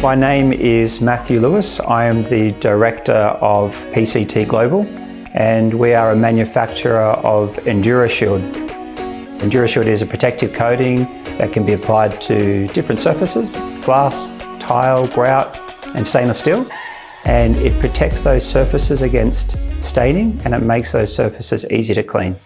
My name is Matthew Lewis. I am the Director of PCT Global, and we are a manufacturer of EnduroShield. EnduroShield is a protective coating that can be applied to different surfaces: glass, tile, grout and stainless steel, and it protects those surfaces against staining, and it makes those surfaces easy to clean.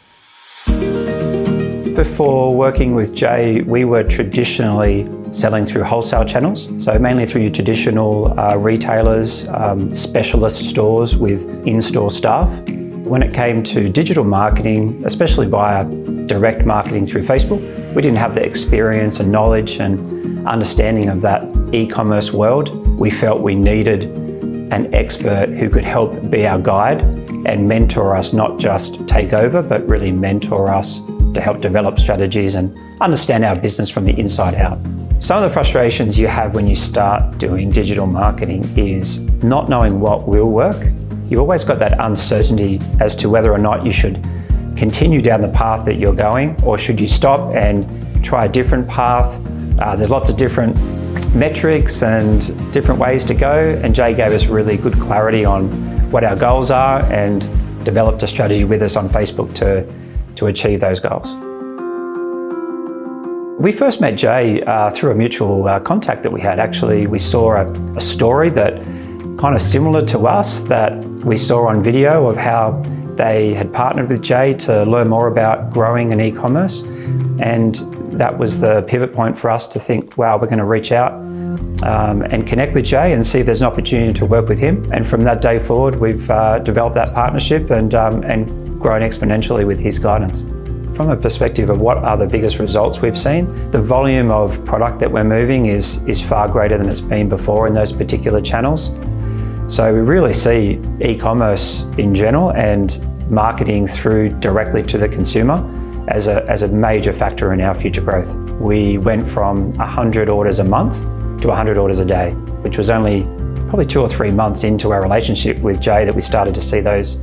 Before working with Jay, we were traditionally selling through wholesale channels, so mainly through your traditional retailers, specialist stores with in-store staff. When it came to digital marketing, especially via direct marketing through Facebook, we didn't have the experience and knowledge and understanding of that e-commerce world. We felt we needed an expert who could help be our guide and mentor us, not just take over, but really mentor us to help develop strategies and understand our business from the inside out. Some of the frustrations you have when you start doing digital marketing is not knowing what will work. You've always got that uncertainty as to whether or not you should continue down the path that you're going, or should you stop and try a different path. There's lots of different metrics and different ways to go, and Jay gave us really good clarity on what our goals are and developed a strategy with us on Facebook to achieve those goals. We first met Jay through a mutual contact that we had. Actually, we saw a story that kind of similar to us that we saw on video of how they had partnered with Jay to learn more about growing an e-commerce, and that was the pivot point for us to think, wow, we're going to reach out and connect with Jay and see if there's an opportunity to work with him. And from that day forward, we've developed that partnership and grown exponentially with his guidance. From a perspective of what are the biggest results we've seen, the volume of product that we're moving is far greater than it's been before in those particular channels. So we really see e-commerce in general and marketing through directly to the consumer as a major factor in our future growth. We went from 100 orders a month to 100 orders a day, which was only probably 2 or 3 months into our relationship with Jay that we started to see those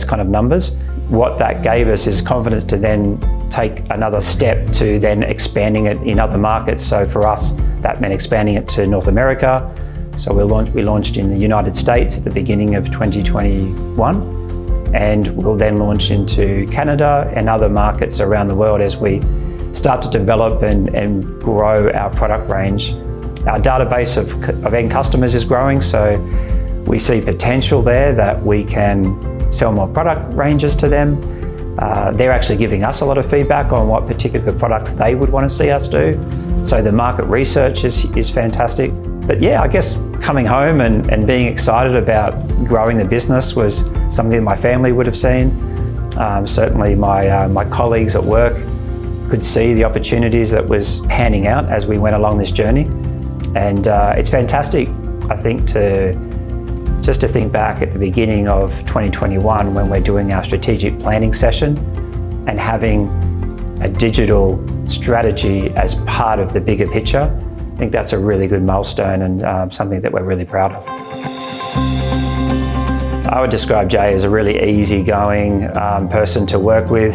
kind of numbers. What that gave us is confidence to then take another step to then expanding it in other markets. So for us, that meant expanding it to North America. So we launched in the United States at the beginning of 2021, and we'll then launch into Canada and other markets around the world as we start to develop and grow our product range. Our database of end customers is growing, so we see potential there that we can sell more product ranges to them. They're actually giving us a lot of feedback on what particular products they would want to see us do. So the market research is fantastic. But yeah, I guess coming home and being excited about growing the business was something that my family would have seen. Certainly my colleagues at work could see the opportunities that was panning out as we went along this journey. And it's fantastic, I think, to think back at the beginning of 2021 when we're doing our strategic planning session and having a digital strategy as part of the bigger picture. I think that's a really good milestone and something that we're really proud of. I would describe Jay as a really easygoing person to work with,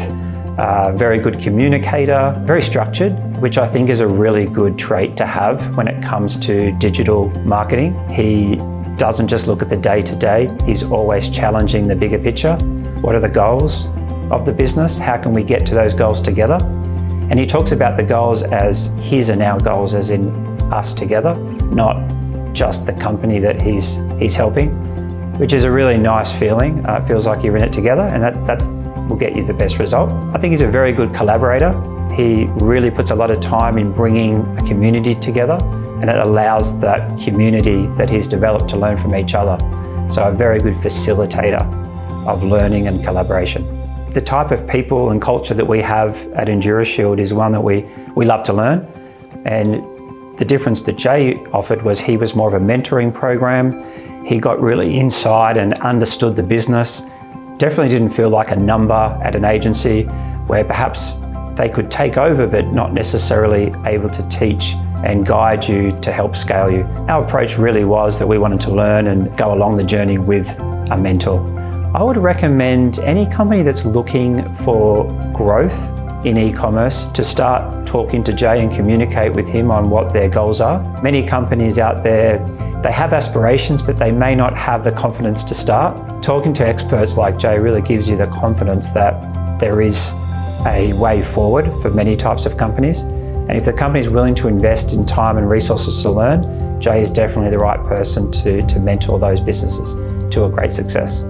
very good communicator, very structured, which I think is a really good trait to have when it comes to digital marketing. He doesn't just look at the day-to-day, he's always challenging the bigger picture. What are the goals of the business? How can we get to those goals together? And he talks about the goals as his and our goals as in us together, not just the company that he's helping, which is a really nice feeling. It feels like you're in it together, and that will get you the best result. I think he's a very good collaborator. He really puts a lot of time in bringing a community together, and it allows that community that he's developed to learn from each other. So a very good facilitator of learning and collaboration. The type of people and culture that we have at EnduroShield is one that we love to learn. And the difference that Jay offered was he was more of a mentoring program. He got really inside and understood the business. Definitely didn't feel like a number at an agency where perhaps they could take over but not necessarily able to teach and guide you to help scale you. Our approach really was that we wanted to learn and go along the journey with a mentor. I would recommend any company that's looking for growth in e-commerce to start talking to Jay and communicate with him on what their goals are. Many companies out there They have aspirations, but they may not have the confidence to start. Talking to experts like Jay really gives you the confidence that there is a way forward for many types of companies. And if the company is willing to invest in time and resources to learn, Jay is definitely the right person to mentor those businesses to a great success.